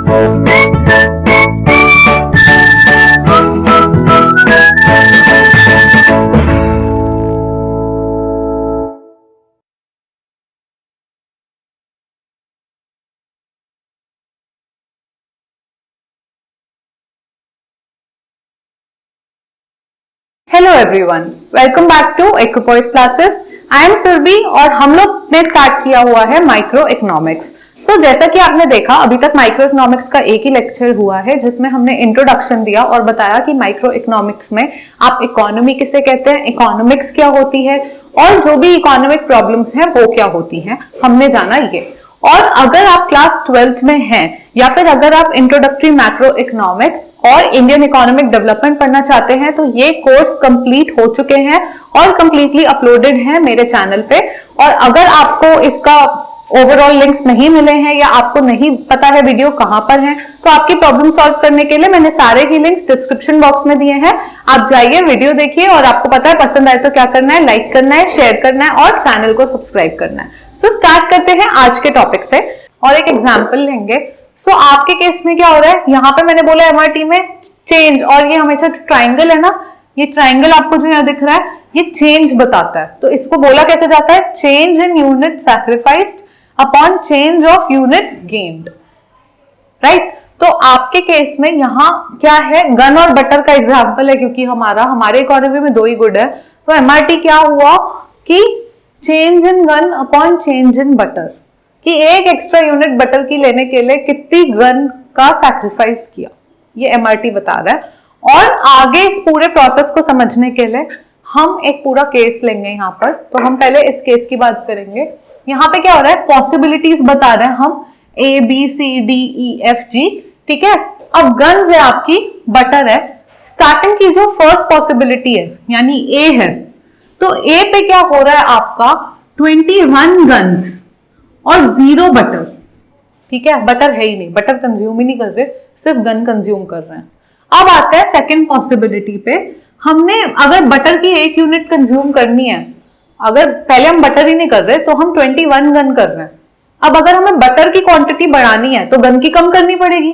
Hello everyone, welcome back to Aquapoise classes. I am Surabhi और हम लोग ने स्टार्ट किया हुआ है माइक्रो इकोनॉमिक्स। जैसा कि आपने देखा अभी तक माइक्रो इकोनॉमिक्स का एक ही लेक्चर हुआ है जिसमें हमने इंट्रोडक्शन दिया और बताया कि माइक्रो इकोनॉमिक्स में आप इकोनॉमी किसे कहते हैं, इकोनॉमिक्स क्या होती है और जो भी इकोनॉमिक प्रॉब्लम्स हैं वो क्या होती हैं, हमने जाना ये। और अगर आप क्लास 12th में हैं या फिर अगर आप इंट्रोडक्टरी मैक्रो इकोनॉमिक्स और इंडियन इकोनॉमिक डेवलपमेंट पढ़ना चाहते हैं तो ये कोर्स कंप्लीट हो चुके हैं और कंप्लीटली अपलोडेड हैं मेरे चैनल पे। और अगर आपको इसका ओवरऑल लिंक्स नहीं मिले हैं या आपको नहीं पता है वीडियो कहां पर है तो आपकी प्रॉब्लम सॉल्व करने के लिए मैंने सारे ही लिंक्स डिस्क्रिप्शन बॉक्स में दिए हैं। आप जाइए, वीडियो देखिए और आपको पता है पसंद आए तो क्या करना है, लाइक करना है, शेयर करना है और चैनल को सब्सक्राइब करना है। स्टार्ट करते हैं आज के टॉपिक से और एक एग्जाम्पल लेंगे। आपके केस में क्या हो रहा है, यहाँ पे मैंने बोला एमआरटी में चेंज, और ये हमेशा ट्राइंगल है ना, ये ट्राइंगल आपको जो यहाँ दिख रहा है ये चेंज बताता है। तो इसको बोला कैसे जाता है, change in unit sacrificed upon change of units gained, right. तो आपके केस में यहाँ क्या है, गन और बटर का एग्जाम्पल है क्योंकि हमारे इकोनॉमी में दो ही गुड है। तो एमआरटी क्या हुआ कि change in gun upon change in butter, कि एक एक्स्ट्रा यूनिट बटर की लेने के लिए कितनी गन का सैक्रिफाइस किया, ये एमआरटी बता रहा है। और आगे इस पूरे प्रोसेस को समझने के लिए हम एक पूरा केस लेंगे यहाँ पर। तो हम पहले इस केस की बात करेंगे। यहाँ पे क्या हो रहा है, पॉसिबिलिटीज बता रहे हैं हम A B C D E F G, ठीक है। अब गन्स है आपकी, बटर है। स्टार्टिंग की जो फर्स्ट पॉसिबिलिटी है यानी ए है, तो ए पे क्या हो रहा है आपका 21 गन्स और 0 बटर, ठीक है। बटर है ही नहीं, बटर कंज्यूम ही नहीं कर रहे, सिर्फ गन कंज्यूम कर रहे हैं। अब आते हैं सेकंड पॉसिबिलिटी पे। हमने अगर बटर की एक यूनिट कंज्यूम करनी है, अगर पहले हम बटर ही नहीं कर रहे तो हम 21 गन कर रहे हैं। अब अगर हमें बटर की क्वांटिटी बढ़ानी है तो गन की कम करनी पड़ेगी,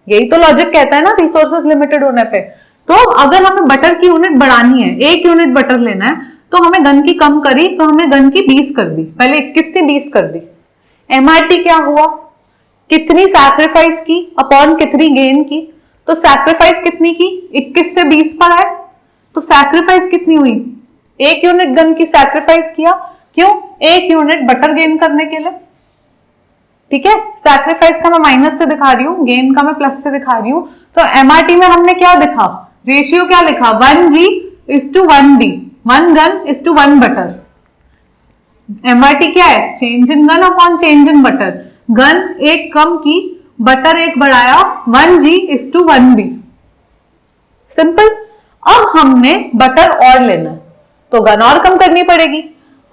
यही तो लॉजिक कहता है ना रिसोर्सेज लिमिटेड होने पे। तो अगर हमें बटर की यूनिट बढ़ानी है, एक यूनिट बटर लेना है, तो हमें गन की कम करी तो हमने गन की 20 कर दी, पहले 21 थी 20 कर दी। एमआरटी क्या हुआ, कितनी सैक्रिफाइस की अपॉन कितनी गेन की। तो सैक्रिफाइस कितनी की, 21 से 20 पर आए, तो सैक्रिफाइस कितनी हुई, एक यूनिट गन की सैक्रिफाइस किया, क्यों, एक यूनिट बटर गेन करने के लिए, ठीक है। सैक्रिफाइस का मैं माइनस से दिखा रही हूँ, गेन का मैं प्लस से दिखा रही हूँ। तो एमआरटी में हमने क्या दिखा, रेशियो क्या लिखा, 1G is to 1D, 1 gun is to 1 butter. MRT क्या है, change in gun upon change in butter. Gun एक कम की, बटर एक बढ़ाया, 1G is to 1D, simple. अब हमने बटर और लेना है तो गन और कम करनी पड़ेगी।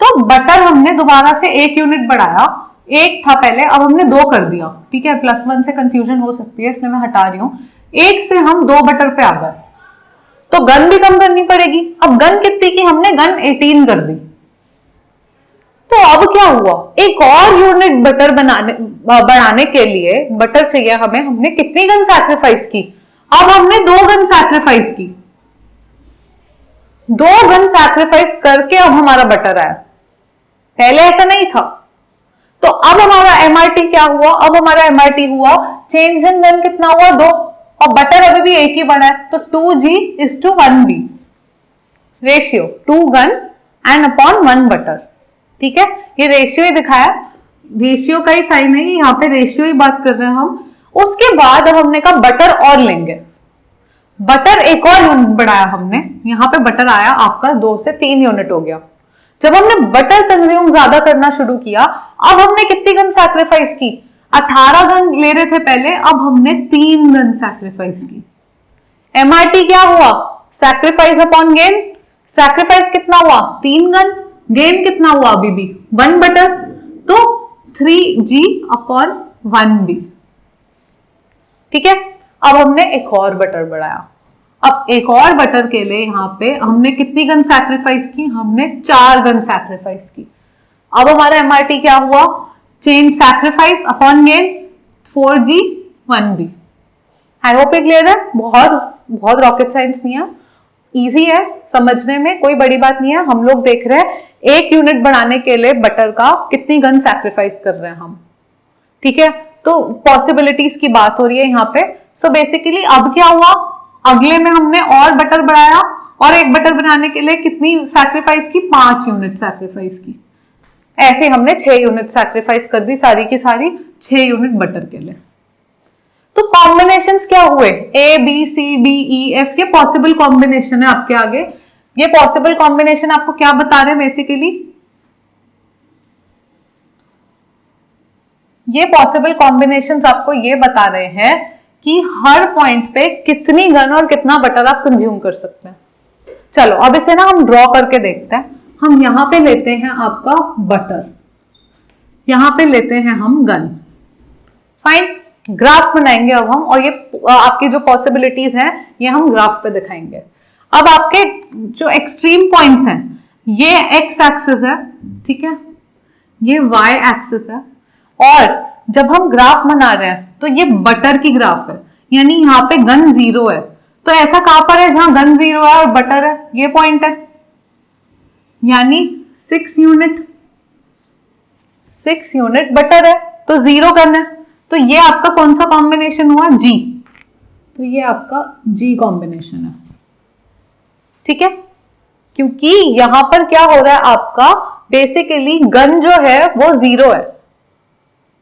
तो बटर हमने दोबारा से एक यूनिट बढ़ाया, एक था पहले, अब हमने 2 कर दिया, ठीक है। +1 से कंफ्यूजन हो सकती है इसलिए मैं हटा रही हूं। एक से हम 2 बटर पे आ गए तो गन भी कम करनी पड़ेगी। अब गन कितनी की, हमने गन 18 कर दी। तो अब क्या हुआ, एक और यूनिट बटर बढ़ाने के लिए बटर चाहिए हमें, हमने कितनी गन सैक्रिफाइस की, अब हमने 2 गन सैक्रिफाइस की, 2 गन सैक्रिफाइस करके अब हमारा बटर आया, पहले ऐसा नहीं था। तो अब हमारा एमआरटी क्या हुआ, अब हमारा एमआरटी हुआ चेंज इन गन कितना हुआ, 2, और बटर अभी भी एक ही बना है तो 2G is to 1B, ratio 2 gun and upon 1 butter, ठीक है। ये रेशियो ही दिखाया, रेशियो का ही साइन है, यहाँ पे रेशियो ही बात कर रहे हैं हम। उसके बाद अब हमने कहा बटर और लेंगे, बटर एक और यूनिट बढ़ाया हमने, यहाँ पे बटर आया आपका 2 से 3 यूनिट हो गया। जब हमने बटर कंज्यूम ज्यादा करना शुरू किया, अब हमने कितनी गन सैक्रिफाइस की, 18 गन ले रहे थे पहले, अब हमने 3 गन सैक्रिफाइस की। एमआरटी क्या हुआ, सैक्रिफाइस अपॉन गेन, सैक्रिफाइस कितना हुआ 3 गन, गेन कितना हुआ अभी भी 1 बटर, तो 3G अपॉन 1B, ठीक है। अब हमने एक और बटर बढ़ाया, अब एक और बटर के लिए यहाँ पे हमने कितनी गन सैक्रिफाइस की, हमने 4 गन सैक्रिफाइस की। अब हमारा एमआरटी क्या हुआ, change sacrifice upon gain 4G 1 भी। आई होप ये क्लियर है। बहुत बहुत रॉकेट साइंस नहीं है, इजी है समझने में, कोई बड़ी बात नहीं है। हम लोग देख रहे हैं 1 यूनिट बढ़ाने के लिए बटर का कितनी गन सैक्रिफाइस कर रहे हैं हम, ठीक है। तो पॉसिबिलिटीज की बात हो रही है यहाँ पे। सो बेसिकली अब क्या हुआ, अगले में हमने और बटर बढ़ाया और 1 बटर बनाने के लिए कितनी सैक्रिफाइस की, 5 यूनिट सैक्रिफाइस की। ऐसे हमने 6 यूनिट सैक्रिफाइस कर दी, सारी की सारी 6 यूनिट बटर के लिए। तो कॉम्बिनेशंस क्या हुए, A B C D E F, ये पॉसिबल कॉम्बिनेशन है आपके आगे। ये पॉसिबल कॉम्बिनेशन आपको क्या बता रहे हैं बेसिकली, ये पॉसिबल कॉम्बिनेशंस आपको ये बता रहे हैं कि हर पॉइंट पे कितनी गन और कितना बटर आप कंज्यूम कर सकते हैं। चलो अब इसे ना हम ड्रॉ करके देखते हैं। हम यहां पे लेते हैं आपका बटर, यहां पे लेते हैं हम गन, फाइन। ग्राफ बनाएंगे अब हम, और ये आपकी जो पॉसिबिलिटीज हैं ये हम ग्राफ पे दिखाएंगे। अब आपके जो एक्सट्रीम पॉइंट्स हैं, ये एक्स एक्सिस है, ठीक है, ये वाई एक्सिस है, और जब हम ग्राफ बना रहे हैं तो ये बटर की ग्राफ है, यानी यहाँ पे गन 0 है। तो ऐसा कहां पर है जहां गन 0 है और बटर है, ये पॉइंट है, यानी 6 यूनिट बटर है तो 0 गन है। तो ये आपका कौन सा कॉम्बिनेशन हुआ, जी। तो ये आपका जी कॉम्बिनेशन है, ठीक है, क्योंकि यहां पर क्या हो रहा है आपका, बेसिकली गन जो है वो 0 है,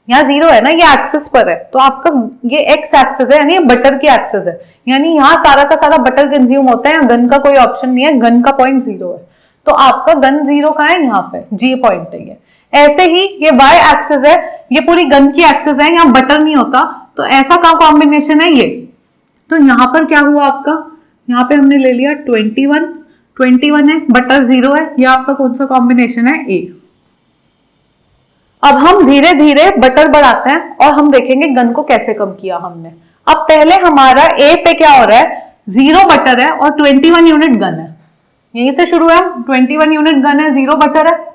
यहाँ 0 है ना, ये एक्सिस पर है, तो आपका ये एक्स एक्सिस है, यानी ये बटर की एक्सिस है, यानी यहाँ सारा का सारा बटर कंज्यूम होता है, गन का कोई ऑप्शन नहीं है, गन का पॉइंट 0 है। तो आपका गन 0 कहाँ है, यहाँ पे जी पॉइंट है ये। ऐसे ही ये वाई एक्सिस है, ये पूरी गन की एक्सिस है, यहाँ बटर नहीं होता, तो ऐसा का कॉम्बिनेशन है ये। तो यहाँ पर क्या हुआ आपका, यहाँ पे हमने ले लिया 21 है, बटर 0 है, ये आपका कौन सा कॉम्बिनेशन है, ए। अब हम धीरे धीरे बटर बढ़ाते हैं और हम देखेंगे गन को कैसे कम किया हमने। अब पहले हमारा ए पे क्या हो रहा है, 0 बटर है और 21 यूनिट गन है, यहीं से शुरू है, 21 यूनिट गन है, 0 बटर है।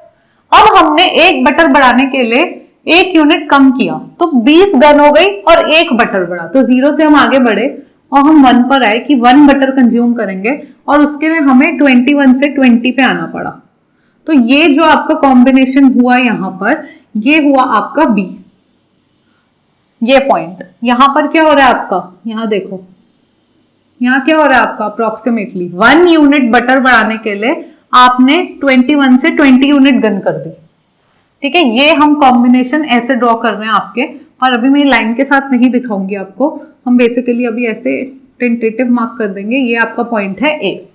अब हमने 1 बटर बढ़ाने के लिए 1 यूनिट कम किया, तो 20 गन हो गई और 1 बटर बढ़ा, तो 0 से हम आगे बढ़े और हम 1 पर आए कि 1 बटर कंज्यूम करेंगे, और उसके लिए हमें 21 से 20 पे आना पड़ा। तो ये जो आपका कॉम्बिनेशन हुआ यहां पर, ये हुआ आपका बी, ये पॉइंट। यहां पर क्या हो रहा है आपका, यहां देखो, यहां क्या हो रहा है आपका, अप्रोक्सीमेटली 1 यूनिट बटर बढ़ाने के लिए आपने 21 से 20 यूनिट गन कर दी, ठीक है। ये हम कॉम्बिनेशन ऐसे ड्रॉ कर रहे हैं आपके, और अभी मैं लाइन के साथ नहीं दिखाऊंगी आपको, हम बेसिकली अभी ऐसे टेंटेटिव मार्क कर देंगे, ये आपका पॉइंट है ए,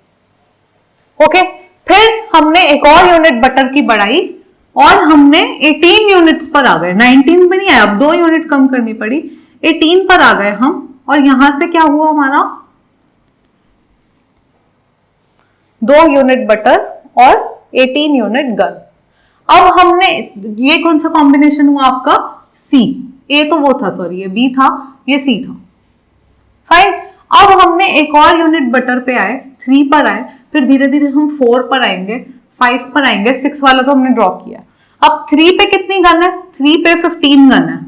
ओके। फिर हमने एक और यूनिट बटर की बढ़ाई और हमने 18 यूनिट्स पर आ गए, 19 पे नहीं आया, अब 2 यूनिट कम करनी पड़ी, 18 पर आ गए हम, और यहां से क्या हुआ हमारा, 2 यूनिट बटर और 18 यूनिट गन। अब हमने, ये कौन सा कॉम्बिनेशन हुआ आपका, सी। ए तो वो था, सॉरी ये बी था, ये सी था, फाइन। अब हमने एक और यूनिट बटर पे आए, 3 पर आए, फिर धीरे धीरे हम 4 पर आएंगे, 5 पर आएंगे, 6 वाला तो हमने ड्रॉ किया। अब 3 पे कितनी गन है, 3 पे 15 गन है,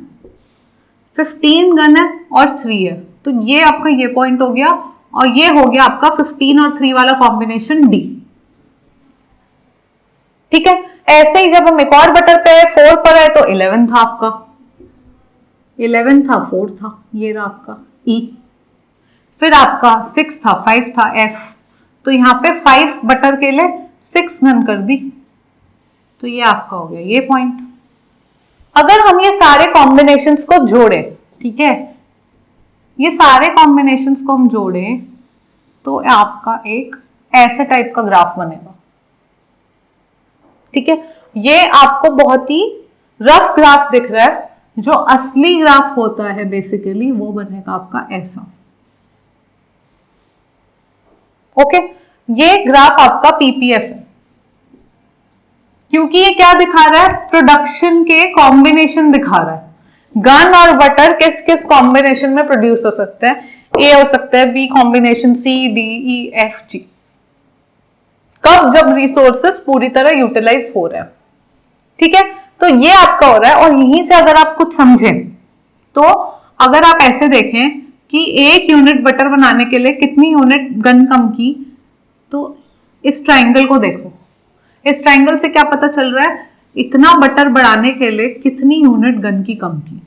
15 गन है और 3 है, तो ये आपका ये पॉइंट हो गया, और ये हो गया आपका 15 और 3 वाला कॉम्बिनेशन डी, ठीक है। ऐसे ही जब हम एक और बटर पे 4 पर आए तो 11 था आपका, 11 था, 4 था, ये रहा आपका ई, फिर आपका 6 था, 5 था, एफ। तो यहाँ पे 5 बटर के लिए 6 गन कर दी, तो ये आपका हो गया ये पॉइंट। अगर हम ये सारे कॉम्बिनेशंस को जोड़े, ठीक है, ये सारे कॉम्बिनेशंस को हम जोड़े तो आपका एक ऐसे टाइप का ग्राफ बनेगा, ठीक है। ये आपको बहुत ही रफ ग्राफ दिख रहा है, जो असली ग्राफ होता है बेसिकली वो बनेगा आपका ऐसा, ओके। ये ग्राफ आपका पीपीएफ है, क्योंकि ये क्या दिखा रहा है, प्रोडक्शन के कॉम्बिनेशन दिखा रहा है, गन और बटर किस किस कॉम्बिनेशन में प्रोड्यूस हो सकते हैं, ए हो सकता है, B combination, C D E F G, कब, जब रिसोर्सेस पूरी तरह यूटिलाइज हो रहे हैं, ठीक है। तो ये आपका हो रहा है, और यहीं से अगर आप कुछ समझें तो अगर आप ऐसे देखें कि 1 यूनिट बटर बनाने के लिए कितनी यूनिट गन कम की, तो इस ट्राइंगल को देखो, इस ट्राइंगल से क्या पता चल रहा है, इतना बटर बढ़ाने के लिए कितनी यूनिट गन की कम की।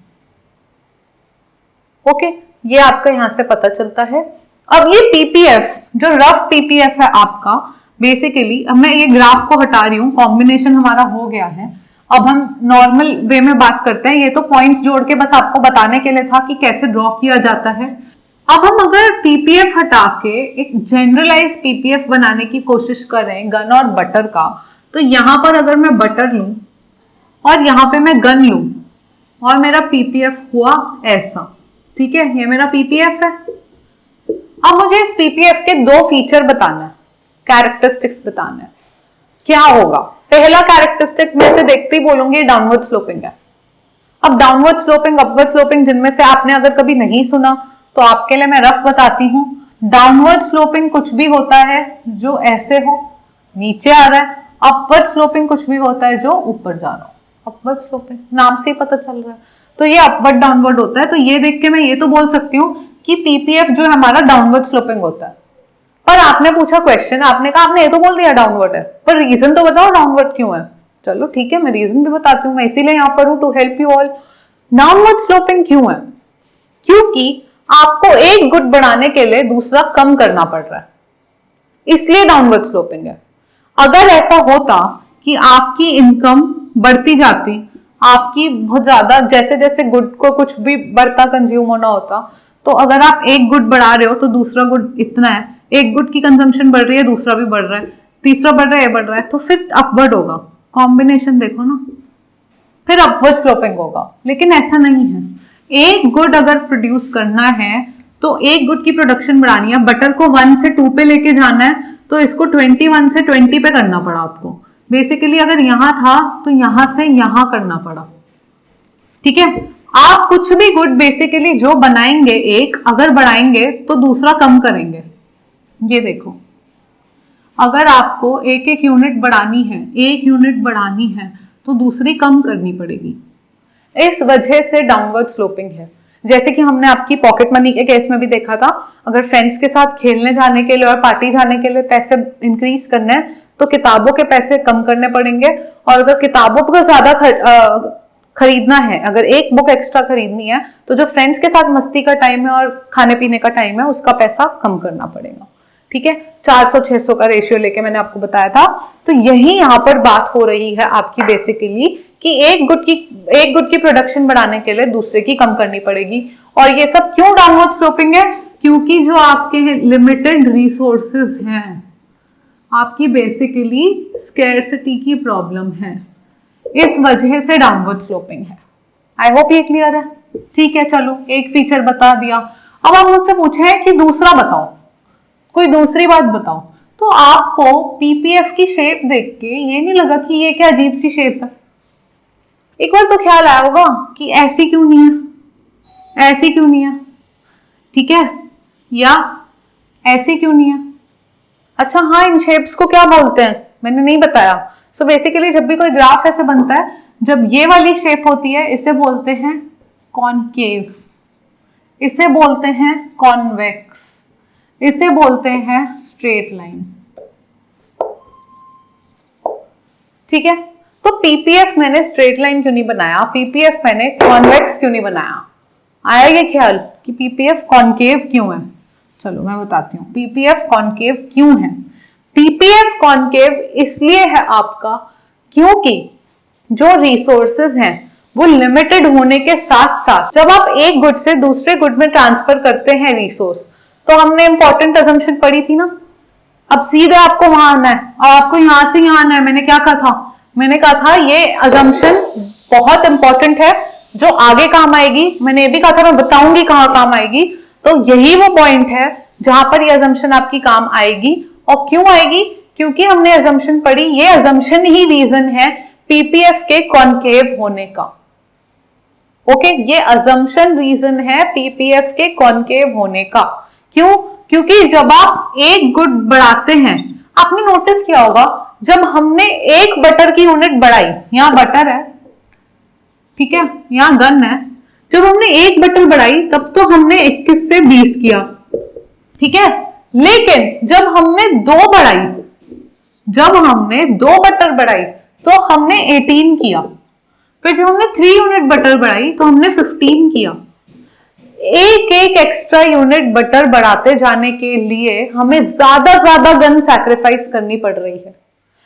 ओके, ये आपका यहां से पता चलता है। अब ये पीपीएफ, जो रफ पीपीएफ है आपका, बेसिकली अब मैं ये ग्राफ को हटा रही हूं, कॉम्बिनेशन हमारा हो गया है। अब हम नॉर्मल वे में बात करते हैं। ये तो पॉइंट्स जोड़ के बस आपको बताने के लिए था कि कैसे ड्रॉ किया जाता है। अब हम अगर पीपीएफ हटा के एक जनरलाइज पीपीएफ बनाने की कोशिश करें गन और बटर का, तो यहां पर अगर मैं बटर लूं और यहां पे मैं गन लूं और मेरा पीपीएफ हुआ ऐसा, ठीक है, ये मेरा पीपीएफ है। अब मुझे इस पीपीएफ के 2 फीचर बताना है, कैरेक्टरिस्टिक्स बताना है। क्या होगा? पहला कैरेक्टरिस्टिक में से देखते ही बोलूंगी डाउनवर्ड स्लोपिंग है। अब डाउनवर्ड स्लोपिंग, अपवर्ड स्लोपिंग, जिनमें से आपने अगर कभी नहीं सुना तो आपके लिए मैं रफ बताती हूँ। डाउनवर्ड स्लोपिंग कुछ भी होता है जो ऐसे हो, नीचे आ रहा है। अपवर्ड स्लोपिंग कुछ भी होता है जो ऊपर जा रहा हो। अपवर्ड स्लोपिंग नाम से ही पता चल रहा है, तो ये अपवर्ड डाउनवर्ड होता है। तो ये देख के मैं ये तो बोल सकती हूँ कि पीपीएफ जो है हमारा डाउनवर्ड स्लोपिंग होता है। पर आपने पूछा क्वेश्चन, आपने कहा, आपने ये तो बोल दिया डाउनवर्ड है, पर रीजन तो बताओ डाउनवर्ड क्यों है। चलो ठीक है, मैं रीजन भी बताती हूँ, मैं इसीलिए यहाँ पर हूँ, to help you all. Downward sloping क्यों है? क्योंकि आपको एक गुड बढ़ाने के लिए दूसरा कम करना पड़ रहा है, इसलिए डाउनवर्ड स्लोपिंग है। अगर ऐसा होता कि आपकी इनकम बढ़ती जाती, आपकी बहुत ज्यादा, जैसे जैसे गुड को कुछ भी बढ़ता कंज्यूम होना होता, तो अगर आप एक गुड बढ़ा रहे हो तो दूसरा गुड इतना है, एक गुड की कंजम्पशन बढ़ रही है, दूसरा भी बढ़ रहा है, तीसरा बढ़ रहा है, ये बढ़ रहा है, तो फिर अपवर्ड होगा। कॉम्बिनेशन देखो ना, फिर अपवर्ड स्लोपिंग होगा। लेकिन ऐसा नहीं है। एक गुड अगर प्रोड्यूस करना है तो एक गुड की प्रोडक्शन बढ़ानी है। बटर को 1 से 2 पे लेके जाना है, तो इसको 21 से 20 पे करना पड़ा आपको। बेसिकली अगर यहां था तो यहां से यहां करना पड़ा, ठीक है। आप कुछ भी गुड बेसिकली जो बनाएंगे, एक अगर बढ़ाएंगे तो दूसरा कम करेंगे। ये देखो, अगर आपको एक एक यूनिट बढ़ानी है, एक यूनिट बढ़ानी है, तो दूसरी कम करनी पड़ेगी। इस वजह से डाउनवर्ड स्लोपिंग है। जैसे कि हमने आपकी पॉकेट मनी के केस में भी देखा था, अगर फ्रेंड्स के साथ खेलने जाने के लिए और पार्टी जाने के लिए पैसे इंक्रीज करने हैं तो किताबों के पैसे कम करने पड़ेंगे। और अगर किताबों को ज्यादा खरीदना है, अगर एक बुक एक्स्ट्रा खरीदनी है, तो जो फ्रेंड्स के साथ मस्ती का टाइम है और खाने पीने का टाइम है, उसका पैसा कम करना पड़ेगा, ठीक है। 400-600 का रेशियो लेके मैंने आपको बताया था। तो यही यहाँ पर बात हो रही है आपकी बेसिकली, कि एक गुड की प्रोडक्शन बढ़ाने के लिए दूसरे की कम करनी पड़ेगी। और ये सब क्यों डाउनवर्ड स्लोपिंग है? क्योंकि जो आपके लिमिटेड रिसोर्सेज हैं, आपकी बेसिकली स्कैर्सिटी की प्रॉब्लम है, इस वजह से डाउनवर्ड स्लोपिंग है। आई होप ये क्लियर है। ठीक है, चलो एक फीचर बता दिया। अब आप मुझसे पूछे कि दूसरा बताओ, कोई दूसरी बात बताओ, तो आपको पीपीएफ की शेप देख के ये नहीं लगा कि ये क्या अजीब सी शेप है? एक बार तो ख्याल आया होगा कि ऐसी क्यों नहीं है, ऐसी क्यों नहीं है, ठीक है, या ऐसी क्यों नहीं है। अच्छा हाँ, इन शेप्स को क्या बोलते हैं मैंने नहीं बताया। सो बेसिकली जब भी कोई ग्राफ ऐसे बनता है, जब ये वाली शेप होती है, इसे बोलते हैं कॉनकेव, इसे बोलते हैं कॉन्वेक्स, इसे बोलते हैं स्ट्रेट लाइन, ठीक है। तो पीपीएफ मैंने स्ट्रेट लाइन क्यों नहीं बनाया, पीपीएफ मैंने कॉन्वेक्स क्यों नहीं बनाया? आया ये ख्याल कि पीपीएफ कॉनकेव क्यों है? चलो मैं बताती हूँ पीपीएफ कॉनकेव क्यों है। पीपीएफ कॉनकेव इसलिए है आपका क्योंकि जो रिसोर्सेज हैं वो लिमिटेड होने के साथ साथ, जब आप एक गुड से दूसरे गुड में ट्रांसफर करते हैं रिसोर्स, तो हमने इंपॉर्टेंट अजम्पशन पढ़ी थी ना। अब सीधे आपको वहां आना है और आपको यहां से यहां आना है। मैंने क्या कहा था? मैंने कहा था ये अजम्पशन बहुत इंपॉर्टेंट है जो आगे काम आएगी। मैंने ये भी कहा था मैं बताऊंगी कहां काम आएगी। तो यही वो पॉइंट है जहां पर ये अजम्पशन आपकी काम आएगी। और क्यों आएगी? क्योंकि हमने अजम्पशन पढ़ी, ये अजम्पशन ही रीजन है पीपीएफ के कॉनकेव होने का। ओके, ये अजम्पशन रीजन है पीपीएफ के कॉनकेव होने का। क्यों? क्योंकि जब आप एक गुड बढ़ाते हैं, आपने नोटिस किया होगा जब हमने एक बटर की यूनिट बढ़ाई, यहां बटर है, ठीक है, यहां गन है, जब हमने 1 बटर बढ़ाई तब तो हमने 21 से 20 किया, ठीक है। लेकिन जब हमने 2 बढ़ाई, जब हमने 2 बटर बढ़ाई तो हमने 18 किया। फिर जब हमने 3 यूनिट बटर बढ़ाई तो हमने 15 किया। एक एक एक्स्ट्रा यूनिट बटर बढ़ाते जाने के लिए हमें ज्यादा गन सैक्रिफाइस करनी पड़ रही है।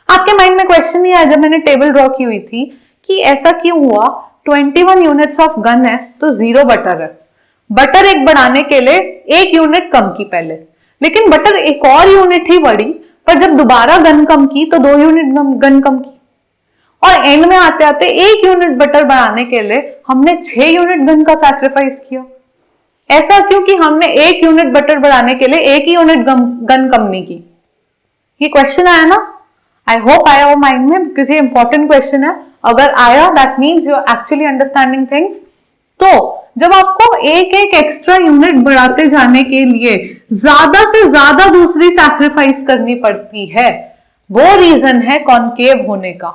आपके माइंड में क्वेश्चन नहीं आया जब मैंने टेबल ड्रॉ की हुई थी कि ऐसा क्यों हुआ? 21 यूनिट्स ऑफ गन है तो 0 बटर है। बटर एक बढ़ाने के लिए 1 यूनिट कम की पहले, लेकिन बटर एक और यूनिट ही बढ़ी, पर जब दोबारा गन कम की तो 2 यूनिट गन कम की, और एंड में आते आते 1 यूनिट बटर बढ़ाने के लिए हमने 6 यूनिट गन का सैक्रिफाइस किया। ऐसा क्योंकि हमने 1 यूनिट बटर बढ़ाने के लिए 1 ही यूनिट गन कम नहीं की। ये क्वेश्चन आया ना? आई होप आया हो माइंड में, बिकॉज ये इंपॉर्टेंट क्वेश्चन है। अगर आया that means you are actually understanding things. तो जब आपको एक एक एक्स्ट्रा यूनिट बढ़ाते जाने के लिए ज्यादा से ज्यादा दूसरी सैक्रिफाइस करनी पड़ती है, वो रीजन है कॉन्केव होने का।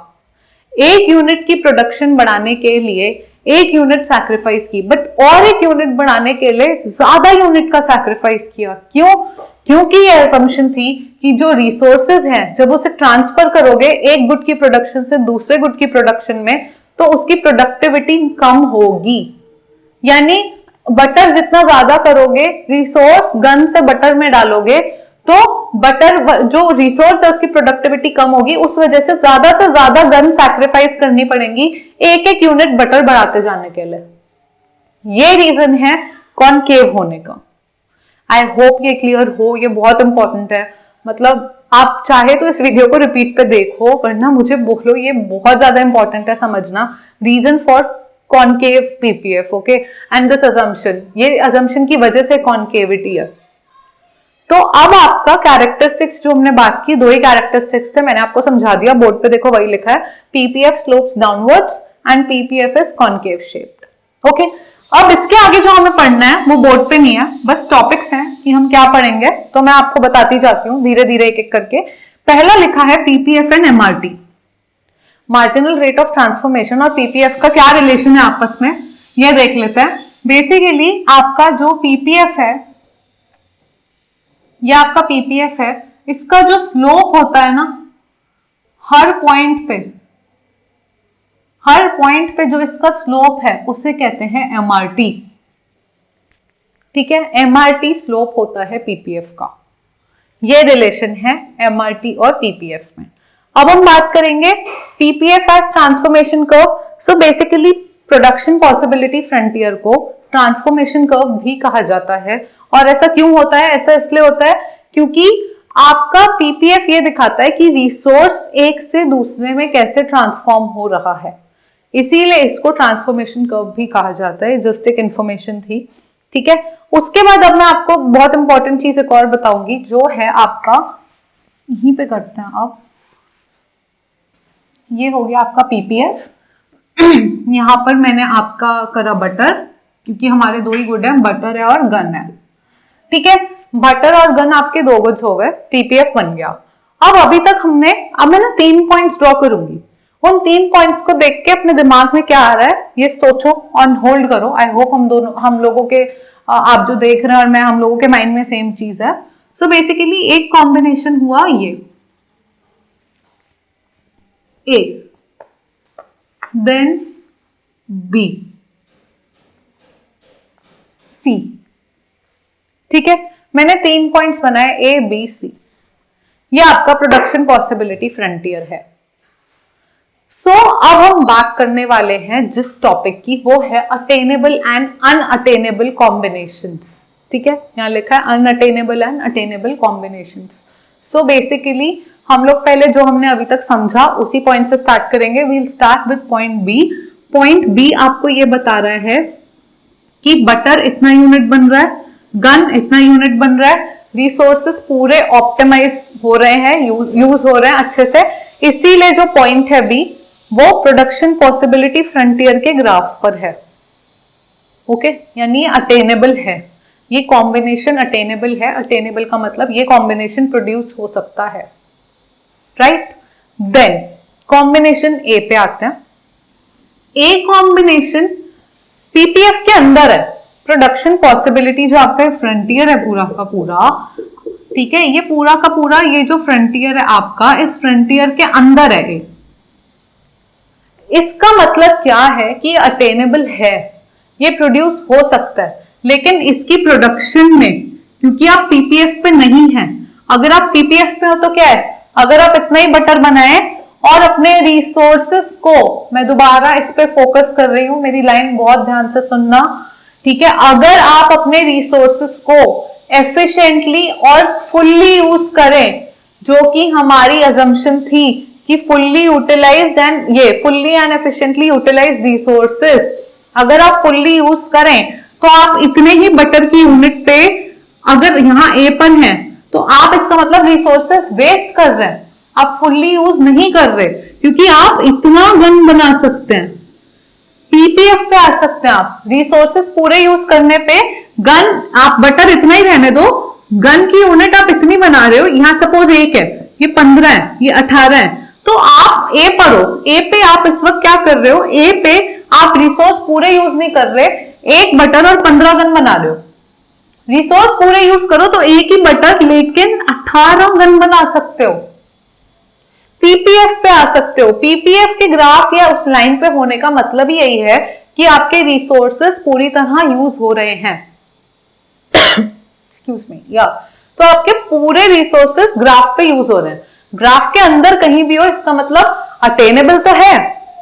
1 यूनिट की प्रोडक्शन बढ़ाने के लिए 1 यूनिट सैक्रिफाइस की, बट और 1 यूनिट बढ़ाने के लिए ज्यादा यूनिट का सैक्रिफाइस किया। क्यों? क्योंकि ये असम्पशन थी कि जो रिसोर्सेज हैं जब उसे ट्रांसफर करोगे एक गुड की प्रोडक्शन से दूसरे गुड की प्रोडक्शन में, तो उसकी प्रोडक्टिविटी कम होगी। यानी बटर जितना ज्यादा करोगे, रिसोर्स गन से बटर में डालोगे, तो बटर जो रिसोर्स है उसकी प्रोडक्टिविटी कम होगी। उस वजह से ज्यादा गन सैक्रिफाइस करनी पड़ेगी एक एक यूनिट बटर बढ़ाते जाने के लिए। ये रीजन है कॉनकेव होने का। आई होप ये क्लियर हो, ये बहुत इंपॉर्टेंट है। मतलब आप चाहे तो इस वीडियो को रिपीट पे देखो, वरना मुझे बोलो, ये बहुत ज्यादा इंपॉर्टेंट है समझना। Reason for concave PPF, okay, and this assumption, ये अजम्पशन की वजह से कॉनकेविटी है। तो अब आपका कैरेक्टरिस्टिक्स जो हमने बात की, 2 ही कैरेक्टरिस्टिक्स थे, मैंने आपको समझा दिया, बोर्ड पे देखो वही लिखा है, PPF slopes downwards and PPF is concave shaped. Okay, अब इसके आगे जो हमें पढ़ना है वो बोर्ड पे नहीं है, बस टॉपिक्स हैं कि हम क्या पढ़ेंगे, तो मैं आपको बताती जाती हूँ धीरे धीरे एक एक करके। पहला लिखा है PPF and MRT, marginal rate of transformation और पीपीएफ का क्या रिलेशन है आपस में, ये देख लेते हैं। बेसिकली आपका जो पीपीएफ है, ये आपका पीपीएफ है, इसका जो स्लोप होता है ना, हर पॉइंट पे जो इसका स्लोप है उसे कहते हैं एमआरटी। ठीक है, एमआरटी स्लोप होता है पीपीएफ का। ये रिलेशन है एमआरटी और पीपीएफ में। अब हम बात करेंगे PPF as transformation curve. So basically production possibility frontier को ट्रांसफॉर्मेशन कर्व भी कहा जाता है। और ऐसा क्यों होता है? ऐसा इसलिए होता है क्योंकि आपका पीपीएफ ये दिखाता है कि रिसोर्स एक से दूसरे में कैसे ट्रांसफॉर्म हो रहा है, इसीलिए इसको ट्रांसफॉर्मेशन कर्व भी कहा जाता है। जस्ट एक इंफॉर्मेशन थी, ठीक है। उसके बाद अब मैं आपको बहुत इंपॉर्टेंट चीज एक और बताऊंगी, जो है आपका, यहीं पे करते हैं अब, ये हो गया आपका पीपीएफ। यहां पर मैंने आपका करा बटर, क्योंकि हमारे 2 ही गुड है, बटर है और गन है, ठीक है। बटर और गन आपके 2 गुड्स हो गए, पीपीएफ बन गया। अब अभी तक हमने, अब मैं ना 3 पॉइंट्स ड्रॉ करूंगी, उन 3 पॉइंट्स को देख के अपने दिमाग में क्या आ रहा है ये सोचो, ऑन होल्ड करो। आई होप हम लोगों के, आप जो देख रहे हैं और मैं, हम लोगों के माइंड में सेम चीज है। सो बेसिकली एक कॉम्बिनेशन हुआ ये ए, देन बी, सी, ठीक है। मैंने 3 पॉइंट्स बनाए, ए बी सी। ये आपका प्रोडक्शन पॉसिबिलिटी फ्रंटियर है। सो अब हम बात करने वाले हैं जिस टॉपिक की, वो है अटेनेबल एंड अनअटेनेबल कॉम्बिनेशंस, ठीक है। यहां लिखा है unattainable and attainable combinations. So basically हम लोग पहले जो हमने अभी तक समझा उसी पॉइंट से स्टार्ट करेंगे। We'll start with point B. Point B आपको ये बता रहा है कि बटर इतना यूनिट बन रहा है, गन इतना यूनिट बन रहा है, रिसोर्सेस पूरे ऑप्टिमाइज हो रहे हैं, यूज हो रहे हैं अच्छे से, इसीलिए जो पॉइंट है बी वो प्रोडक्शन पॉसिबिलिटी फ्रंटियर के ग्राफ पर है, ओके। यानी अटेनेबल है, ये कॉम्बिनेशन अटेनेबल है। अटेनेबल का मतलब ये कॉम्बिनेशन प्रोड्यूस हो सकता है, राइट। देन कॉम्बिनेशन ए पे आते हैं। ए कॉम्बिनेशन पीपीएफ के अंदर है। प्रोडक्शन पॉसिबिलिटी जो आपका फ्रंटियर है पूरा का पूरा, ठीक है, ये पूरा का पूरा ये जो फ्रंटियर है आपका, इस फ्रंटियर के अंदर है ये। इसका मतलब क्या है कि अटेनेबल है, ये प्रोड्यूस हो सकता है, लेकिन इसकी प्रोडक्शन में, क्योंकि आप पीपीएफ पे नहीं हैं, अगर आप पीपीएफ पे हो तो क्या है, अगर आप इतना ही बटर बनाए और अपने रिसोर्सेस को, मैं दोबारा इस पे फोकस कर रही हूं, मेरी लाइन बहुत ध्यान से सुनना, ठीक है, अगर आप अपने रिसोर्सेस को एफिशिएंटली और फुल्ली यूज करें, जो कि हमारी अजम्पशन थी कि फुल्ली यूटिलाइज्ड एंड ये fully and efficiently utilised resources, अगर आप फुल्ली यूज करें तो आप इतने ही बटर की यूनिट पे, अगर यहाँ ए पर है तो आप इसका मतलब रिसोर्सेस वेस्ट कर रहे हैं, आप फुल्ली यूज नहीं कर रहे, क्योंकि आप इतना गन बना सकते हैं, पीपीएफ पे आ सकते हैं आप, रिसोर्सेस पूरे यूज करने पे गन, आप बटर इतना ही रहने दो, गन की यूनिट आप इतनी बना रहे हो, यहाँ सपोज 1 है, ये 15 है, ये 18 है, तो आप ए पर हो, ए पे आप इस वक्त क्या कर रहे हो, ए पे आप रिसोर्स पूरे यूज नहीं कर रहे, 1 बटर और 15 गन बना रहे हो, रिसोर्स पूरे यूज करो तो एक ही बटर लेकिन 18 गन बना सकते हो, पीपीएफ पे आ सकते हो। पीपीएफ के ग्राफ या उस लाइन पे होने का मतलब ही यही है कि आपके रिसोर्सेस पूरी तरह यूज हो रहे हैं एक्सक्यूज मी, या तो आपके पूरे रिसोर्सेस ग्राफ पे यूज हो रहे हैं, ग्राफ के अंदर कहीं भी हो, इसका मतलब अटेनेबल तो है,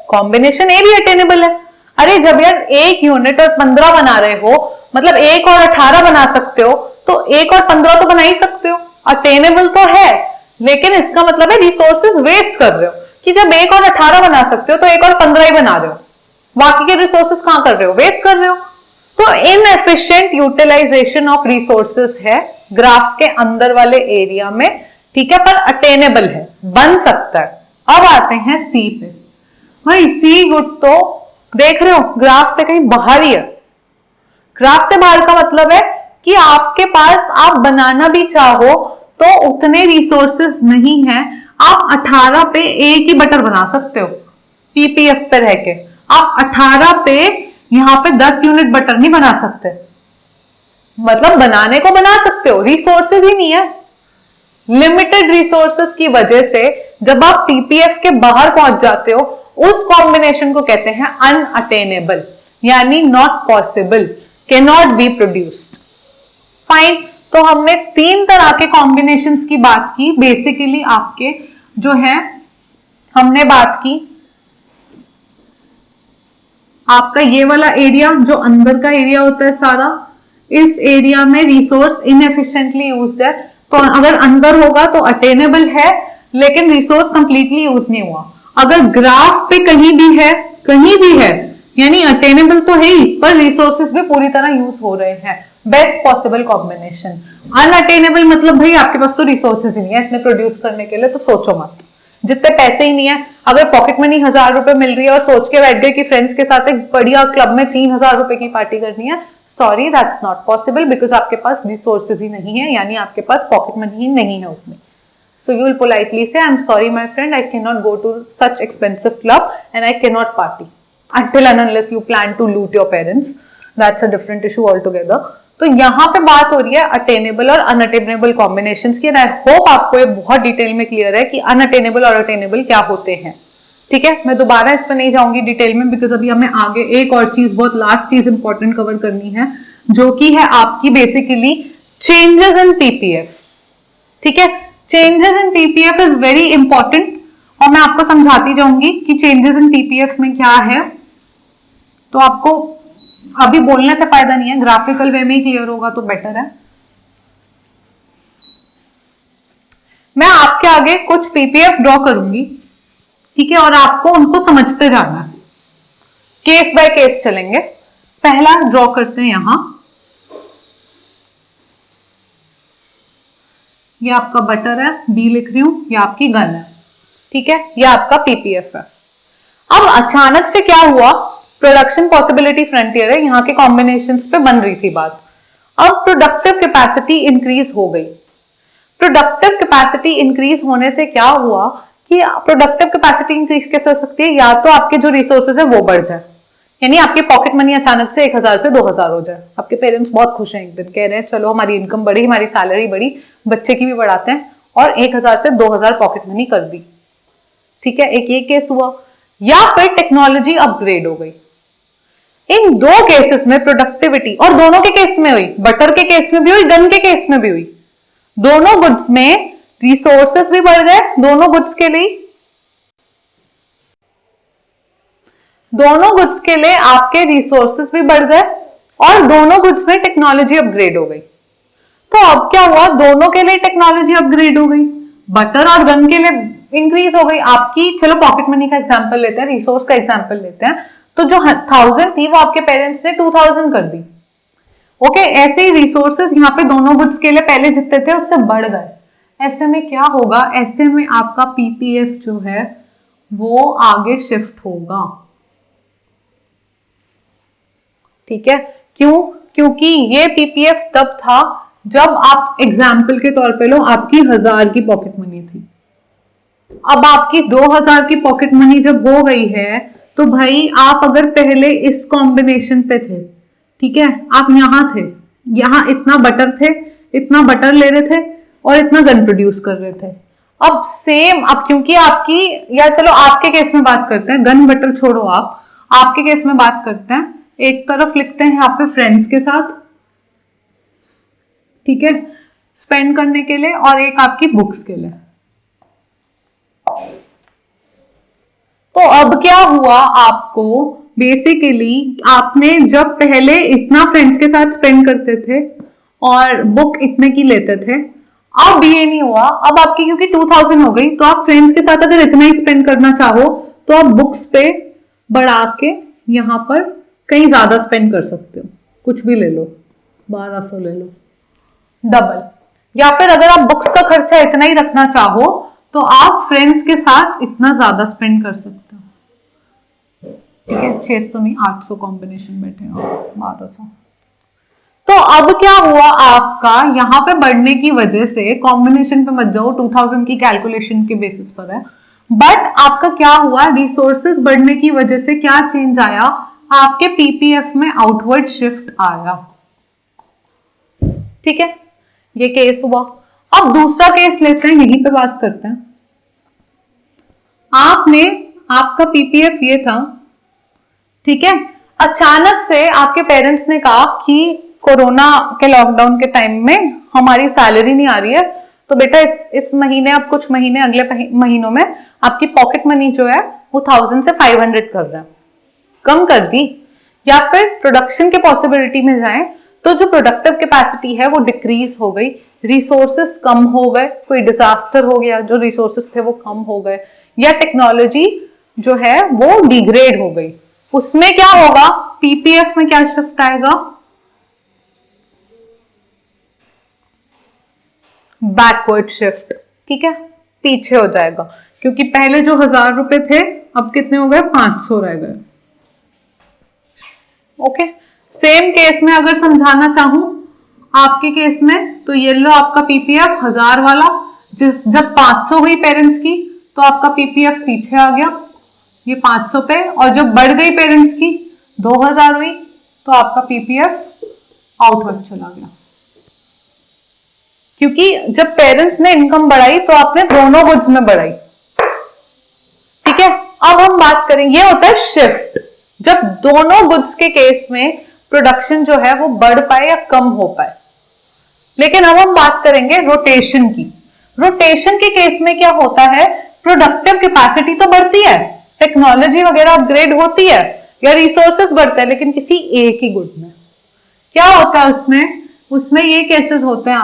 कॉम्बिनेशन ए भी अटेनेबल है। अरे जब यार 1 यूनिट और 15 बना रहे हो, मतलब 1 और 18 बना सकते हो, तो 1 और 15 तो बना ही सकते हो, अटेनेबल तो है, लेकिन इसका मतलब है रिसोर्सेज वेस्ट कर रहे हो, कि जब 1 और 18 बना सकते हो तो 1 और 15 ही बना रहे हो, बाकी के रिसोर्सेज कहां कर रहे हो, वेस्ट कर रहे हो। तो इनएफिशिएंट यूटिलाइजेशन ऑफ रिसोर्सेज है ग्राफ के अंदर वाले एरिया में, ठीक है, पर अटेनेबल है, बन सकता है। अब आते हैं सी पे, भाई सी गुड तो देख रहे हो ग्राफ से कहीं बाहर ही है, ग्राफ से बाहर का मतलब है कि आपके पास, आप बनाना भी चाहो तो उतने रिसोर्सेस नहीं है, आप 18 पे एक ही बटर बना सकते हो, पीपीएफ पे रह के आप 18 पे यहां पे 10 यूनिट बटर नहीं बना सकते, मतलब बनाने को बना सकते हो, रिसोर्सेज ही नहीं है, लिमिटेड रिसोर्सेज की वजह से जब आप पीपीएफ के बाहर पहुंच जाते हो, उस कॉम्बिनेशन को कहते हैं अनअटेनेबल, यानी not possible, can not be produced. Fine, तो हमने 3 तरह के कॉम्बिनेशंस की बात की, बेसिकली आपके जो है, हमने बात की आपका ये वाला एरिया जो अंदर का एरिया होता है सारा, इस एरिया में रिसोर्स इनएफिशिएंटली यूज्ड है, तो अगर अंदर होगा तो अटेनेबल है, लेकिन रिसोर्स कंप्लीटली यूज नहीं हुआ। अगर ग्राफ पे कहीं भी है, यानी अटेनेबल तो है ही, पर रिसोर्सेज भी पूरी तरह यूज हो रहे हैं, बेस्ट पॉसिबल कॉम्बिनेशन। अनअटेनेबल मतलब भाई आपके पास तो रिसोर्सेज ही नहीं है इतने प्रोड्यूस करने के लिए, तो सोचो मत, जितने पैसे ही नहीं है, अगर पॉकेट मनी 1000 रुपए मिल रही है और सोच के बैठ गए कि फ्रेंड्स के साथ एक बढ़िया क्लब में 3000 रुपए की पार्टी करनी है, sorry that's not possible, because आपके पास रिसोर्सेज ही नहीं है, यानी आपके पास पॉकेट मनी ही नहीं है उतनी। So you will politely say, I'm sorry my friend, I cannot go to such expensive club and I cannot party until and unless you plan to loot your parents. That's a different issue altogether. तो यहाँ पे बात हो रही है attainable और unattainable combinations की, and I hope आपको ये बहुत डिटेल में क्लियर है कि अनअटेनेबल और अटेनेबल क्या होते हैं, ठीक है। मैं दोबारा इस पर नहीं जाऊंगी डिटेल में, बिकॉज अभी हमें आगे एक और चीज, बहुत लास्ट चीज इंपॉर्टेंट कवर करनी है, जो कि है आपकी बेसिकली चेंजेस इन पीपीएफ, ठीक है। Changes in PPF is very important, और मैं आपको समझाती जाऊंगी कि चेंजेस इन पीपीएफ में क्या है, तो आपको अभी बोलने से फायदा नहीं है, ग्राफिकल वे में ही क्लियर होगा तो बेटर है। मैं आपके आगे कुछ पीपीएफ ड्रॉ करूंगी, ठीक है, और आपको उनको समझते जाना है, केस बाय केस चलेंगे। पहला ड्रॉ करते हैं यहां, ये आपका बटर है, बी लिख रही हूं, ये आपकी गन है, ठीक है, ये आपका पीपीएफ है। अब अचानक से क्या हुआ, प्रोडक्शन पॉसिबिलिटी फ्रंटियर है, यहाँ के कॉम्बिनेशंस पे बन रही थी बात, अब प्रोडक्टिव कैपेसिटी इंक्रीज हो गई। प्रोडक्टिव कैपेसिटी इंक्रीज होने से क्या हुआ कि प्रोडक्टिव कैपेसिटी इंक्रीज कैसे हो सकती है, या तो आपके जो रिसोर्सेज है वो बढ़ जाए, यानी आपकी पॉकेट मनी अचानक से 1000 से 2000 हो जाए, आपके पेरेंट्स बहुत खुश हैं, एक दिन कह रहे हैं चलो हमारी इनकम बढ़ी, हमारी सैलरी बढ़ी, बच्चे की भी बढ़ाते हैं, और 1000 से 2000 पॉकेट मनी कर दी। ठीक है, एक ये केस हुआ। या फिर टेक्नोलॉजी अपग्रेड हो गई। इन दो केसेस में प्रोडक्टिविटी, और दोनों के केस में हुई, बटर के केस में भी हुई, गन के केस में भी हुई, दोनों गुड्स में रिसोर्सेस भी बढ़ गए, दोनों गुड्स के लिए आपके रिसोर्सेस भी बढ़ गए, और दोनों गुड्स में टेक्नोलॉजी अपग्रेड हो गई। तो अब क्या हुआ, दोनों के लिए टेक्नोलॉजी अपग्रेड हो गई, बटर और गन के लिए इंक्रीज हो गई आपकी। चलो पॉकेट मनी का एग्जांपल लेते हैं, रिसोर्स का एग्जांपल लेते हैं, तो जो 1000 थी वो आपके पेरेंट्स ने 2000 कर दी। ओके, ऐसे ही रिसोर्सेस यहाँ पे दोनों गुड्स के लिए पहले जितने थे उससे बढ़ गए। ऐसे में क्या होगा, ऐसे में आपका पीपीएफ जो है वो आगे शिफ्ट होगा। ठीक है, क्यों? क्योंकि ये पीपीएफ तब था जब आप एग्जाम्पल के तौर पे लो, आपकी 1000 की पॉकेट मनी थी, अब आपकी 2000 की पॉकेट मनी जब हो गई है, तो भाई आप अगर पहले इस कॉम्बिनेशन पे थे, ठीक है, आप यहां थे, यहां इतना बटर थे, इतना बटर ले रहे थे और इतना गन प्रोड्यूस कर रहे थे। अब सेम, अब क्योंकि आपकी, या चलो आपके केस में बात करते हैं, गन बटर छोड़ो, आप आपके केस में बात करते हैं, एक तरफ लिखते हैं यहाँ पे फ्रेंड्स के साथ, ठीक है, स्पेंड करने के लिए, और एक आपकी बुक्स के लिए। तो अब क्या हुआ, आपको बेसिकली आपने जब पहले इतना फ्रेंड्स के साथ स्पेंड करते थे और बुक इतने की लेते थे, अब ये नहीं हुआ, अब आपकी क्योंकि 2000 हो गई, तो आप फ्रेंड्स के साथ अगर इतना ही स्पेंड करना चाहो तो आप बुक्स पे बढ़ा के यहां पर कहीं ज्यादा स्पेंड कर सकते हो, कुछ भी ले लो, 1200 ले लो, डबल। या फिर अगर आप बुक्स का खर्चा इतना ही रखना चाहो तो आप फ्रेंड्स के साथ इतना ज्यादा स्पेंड कर सकते हो। ठीक है, 600 नहीं 800 कॉम्बिनेशन बैठेगा, 1200। तो अब क्या हुआ, आपका यहां पे बढ़ने की वजह से, कॉम्बिनेशन पे मत जाओ, 2000 की कैलकुलेशन के बेसिस पर है, बट आपका क्या हुआ, रिसोर्सेज बढ़ने की वजह से क्या चेंज आया, आपके पीपीएफ में आउटवर्ड शिफ्ट आया। ठीक है, ये केस हुआ। अब दूसरा केस लेते हैं, यहीं पे बात करते हैं। आपका पीपीएफ ये था, ठीक है, अचानक से आपके पेरेंट्स ने कहा कि कोरोना के लॉकडाउन के टाइम में हमारी सैलरी नहीं आ रही है, तो बेटा इस महीने, अब कुछ महीने अगले महीनों में आपकी पॉकेट मनी जो है वो 1000 से 500 कर रहे हैं, कम कर दी। या फिर प्रोडक्शन के पॉसिबिलिटी में जाएं तो जो प्रोडक्टिव कैपेसिटी है वो डिक्रीज हो गई, रिसोर्सेस कम हो गए, कोई डिजास्टर हो गया, जो रिसोर्सेस थे वो कम हो गए, या टेक्नोलॉजी जो है वो डिग्रेड हो गई, उसमें क्या होगा, पीपीएफ में क्या शिफ्ट आएगा, बैकवर्ड शिफ्ट। ठीक है, पीछे हो जाएगा, क्योंकि पहले जो 1000 रुपए थे अब कितने हो गए, 500 रह गए। ओके, सेम केस में अगर समझाना चाहूं आपके केस में, तो ये लो आपका पीपीएफ 1000 वाला, जब 500 हुई पेरेंट्स की तो आपका पीपीएफ पीछे आ गया, ये 500 पे, और जब बढ़ गई पेरेंट्स की 2000 हुई तो आपका पीपीएफ आउटवर्ड चला गया, क्योंकि जब पेरेंट्स ने इनकम बढ़ाई तो आपने दोनों गुड्स में बढ़ाई। ठीक है, अब हम बात करें, ये होता है शिफ्ट, जब दोनों गुड्स के केस में प्रोडक्शन जो है वो बढ़ पाए या कम हो पाए। लेकिन अब हम बात करेंगे रोटेशन की। रोटेशन के केस में क्या होता है, प्रोडक्टिव कैपेसिटी तो बढ़ती है, टेक्नोलॉजी वगैरह अपग्रेड होती है, या रिसोर्सेस बढ़ते हैं, लेकिन किसी एक ही गुड में क्या होता है, उसमें ये केसेस होते हैं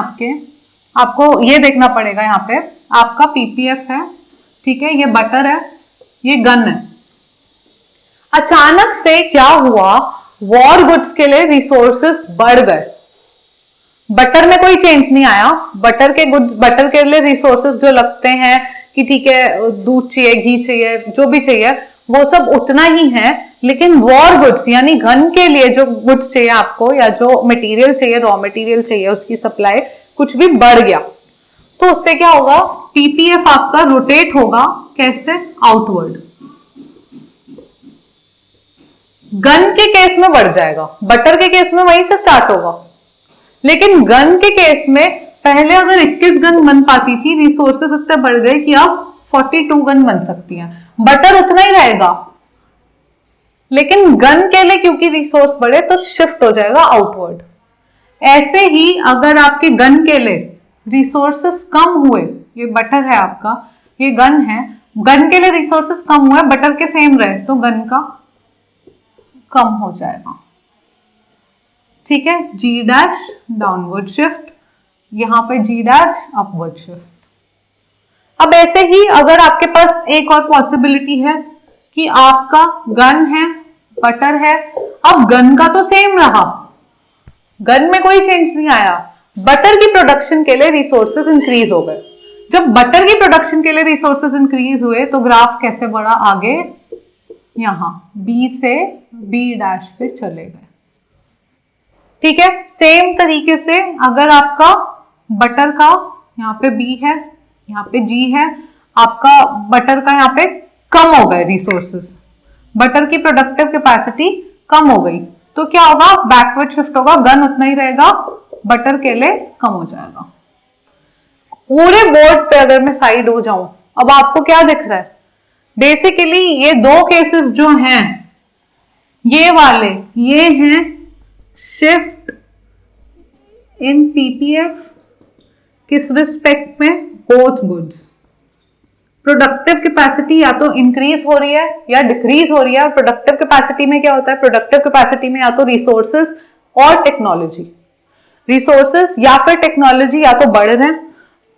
आपको ये देखना पड़ेगा। यहाँ पे आपका पीपीएफ है, ठीक है, ये बटर है, ये गन है। अचानक से क्या हुआ, वॉर गुड्स के लिए रिसोर्सेस बढ़ गए, बटर में कोई चेंज नहीं आया, बटर के लिए रिसोर्सेस जो लगते हैं कि ठीक है दूध चाहिए, घी चाहिए, जो भी चाहिए वो सब उतना ही है, लेकिन वॉर गुड्स यानी गन के लिए जो गुड्स चाहिए आपको, या जो मटेरियल चाहिए, रॉ मटेरियल चाहिए, उसकी सप्लाई कुछ भी बढ़ गया, तो उससे क्या होगा, पीपीएफ आपका रोटेट होगा, कैसे, आउटवर्ड। गन के केस में बढ़ जाएगा, बटर के केस में वहीं से स्टार्ट होगा। लेकिन गन के केस में पहले अगर 21 गन बन पाती थी, रिसोर्सेस इतने बढ़ गए कि अब 42 गन बन सकती हैं। बटर उतना ही रहेगा, लेकिन गन के लिए क्योंकि रिसोर्स बढ़े तो शिफ्ट हो जाएगा आउटवर्ड। ऐसे ही अगर आपके गन के लिए रिसोर्सेस कम हुए, ये बटर है आपका, ये गन है, गन के लिए रिसोर्सेस कम हुए, बटर के सेम रहे, तो गन का कम हो जाएगा। ठीक है, जी डैश डाउनवर्ड शिफ्ट, यहां पे जी डैश अपवर्ड शिफ्ट। अब ऐसे ही अगर आपके पास एक और पॉसिबिलिटी है कि आपका गन है, बटर है, अब गन का तो सेम रहा, गन में कोई चेंज नहीं आया, बटर की प्रोडक्शन के लिए रिसोर्सेज इंक्रीज हो गए। जब बटर की प्रोडक्शन के लिए रिसोर्सेज इंक्रीज हुए तो ग्राफ कैसे बढ़ा आगे, यहां बी से बी डैश पे चले गए। ठीक है, सेम तरीके से अगर आपका बटर का यहाँ पे बी है, यहाँ पे जी है, आपका बटर का यहाँ पे कम हो गए रिसोर्सेस, बटर की प्रोडक्टिव कैपेसिटी कम हो गई, तो क्या होगा, बैकवर्ड शिफ्ट होगा, गन उतना ही रहेगा, बटर के लिए कम हो जाएगा। पूरे बोर्ड पे अगर मैं साइड हो जाऊं, अब आपको क्या दिख रहा है, बेसिकली ये दो केसेस जो हैं, ये वाले, ये हैं शिफ्ट इन पीपीएफ किस रिस्पेक्ट में, बोथ गुड्स। प्रोडक्टिव कैपेसिटी या तो इंक्रीज हो रही है या डिक्रीज हो रही है। और प्रोडक्टिव कैपेसिटी में क्या होता है, प्रोडक्टिव कैपेसिटी में या तो रिसोर्सेस और टेक्नोलॉजी, रिसोर्सेस या फिर टेक्नोलॉजी या तो बढ़ रहे हैं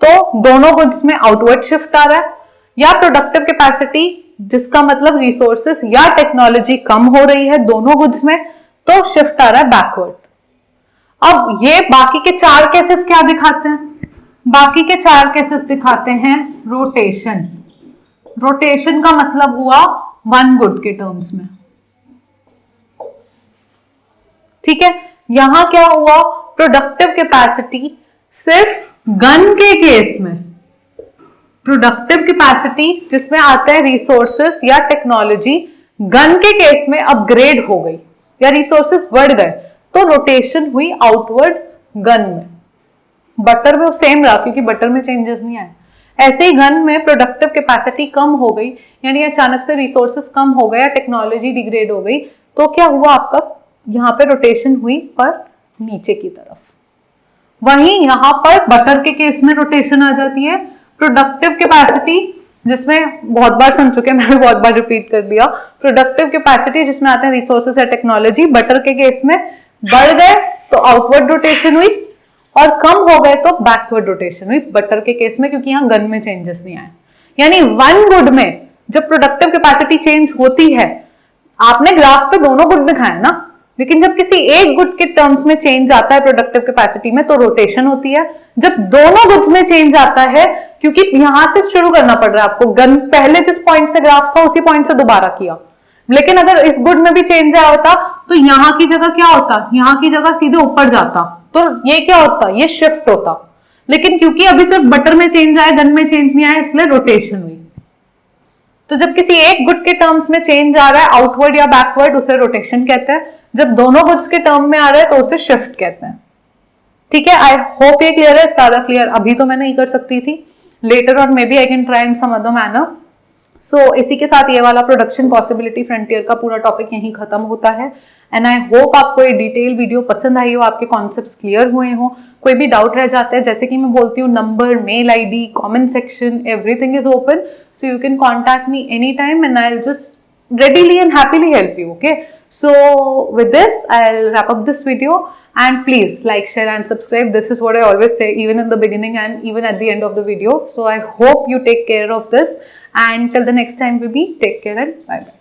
तो दोनों गुड्स में आउटवर्ड शिफ्ट आ रहा है, या प्रोडक्टिव कैपेसिटी जिसका मतलब रिसोर्सेस या टेक्नोलॉजी कम हो रही है दोनों गुड्स में, तो शिफ्ट आ रहा है बैकवर्ड। अब ये बाकी के चार केसेस क्या दिखाते हैं, बाकी के चार केसेस दिखाते हैं रोटेशन। रोटेशन का मतलब हुआ वन गुड के टर्म्स में। ठीक है, यहां क्या हुआ, प्रोडक्टिव कैपेसिटी सिर्फ गन के केस में, प्रोडक्टिव कैपेसिटी जिसमें आता है रिसोर्सेस या टेक्नोलॉजी, गन के केस में अपग्रेड हो गई या रिसोर्सेस बढ़ गए, तो रोटेशन हुई आउटवर्ड गन में। बटर में सेम रहा क्योंकि बटर में चेंजेस नहीं आए। ऐसे ही गन में प्रोडक्टिव कैपेसिटी कम हो गई, यानी अचानक से रिसोर्सेस कम हो गए या टेक्नोलॉजी डिग्रेड हो गई, तो क्या हुआ, आपका यहाँ पे रोटेशन हुई पर नीचे की तरफ। वहीं यहां पर बटर के केस में रोटेशन आ जाती है, प्रोडक्टिव कैपेसिटी जिसमें बहुत बार सुन चुके हैं, मैंने बहुत बार रिपीट कर दिया, प्रोडक्टिव कैपेसिटी जिसमें आते हैं रिसोर्सेस या टेक्नोलॉजी, बटर के केस में बढ़ गए तो आउटवर्ड रोटेशन हुई और कम हो गए तो बैकवर्ड रोटेशन हुई बटर के केस में, क्योंकि यहां गन में चेंजेस नहीं आए। यानी वन गुड में जब प्रोडक्टिव कैपेसिटी चेंज होती है, आपने ग्राफ पे दोनों गुड दिखाए ना, लेकिन जब किसी एक गुड के टर्म्स में चेंज आता है प्रोडक्टिव कैपेसिटी में तो रोटेशन होती है। जब दोनों गुड्स में चेंज आता है, क्योंकि यहां से शुरू करना पड़ रहा है आपको, गन पहले जिस पॉइंट से ग्राफ था उसी पॉइंट से दोबारा किया, लेकिन अगर इस गुड में भी चेंज आया होता तो यहां की जगह क्या होता, यहां की जगह सीधे ऊपर जाता, तो ये क्या होता, ये शिफ्ट होता। लेकिन क्योंकि अभी सिर्फ बटर में चेंज आया, गन में चेंज नहीं आया, इसलिए रोटेशन हुई। तो जब किसी एक गुड के टर्म्स में चेंज आ रहा है आउटवर्ड या बैकवर्ड, उसे रोटेशन कहते हैं। जब दोनों गुड्स के टर्म में आ रहा है तो उसे शिफ्ट कहते हैं। ठीक है, आई होप ये क्लियर है, ज्यादा क्लियर अभी तो मैं नहीं कर सकती थी, later on maybe I can try in some other manner. So इसी के साथ ये वाला प्रोडक्शन पॉसिबिलिटी फ्रंटियर का पूरा टॉपिक यहीं खत्म होता है। एंड आई होप आपको ये डिटेल वीडियो पसंद आई हो, आपके कॉन्सेप्ट्स क्लियर हुए हो। कोई भी डाउट रह जाता है, जैसे कि मैं बोलती हूँ, number, mail ID, comment section, everything is open, so you can contact me any time and I will just readily and happily help you. Okay, so with this I'll wrap up this video, and please like, share and subscribe. This is what I always say, even in the beginning and even at the end of the video. So I hope you take care of this, and till the next time baby, take care and bye bye.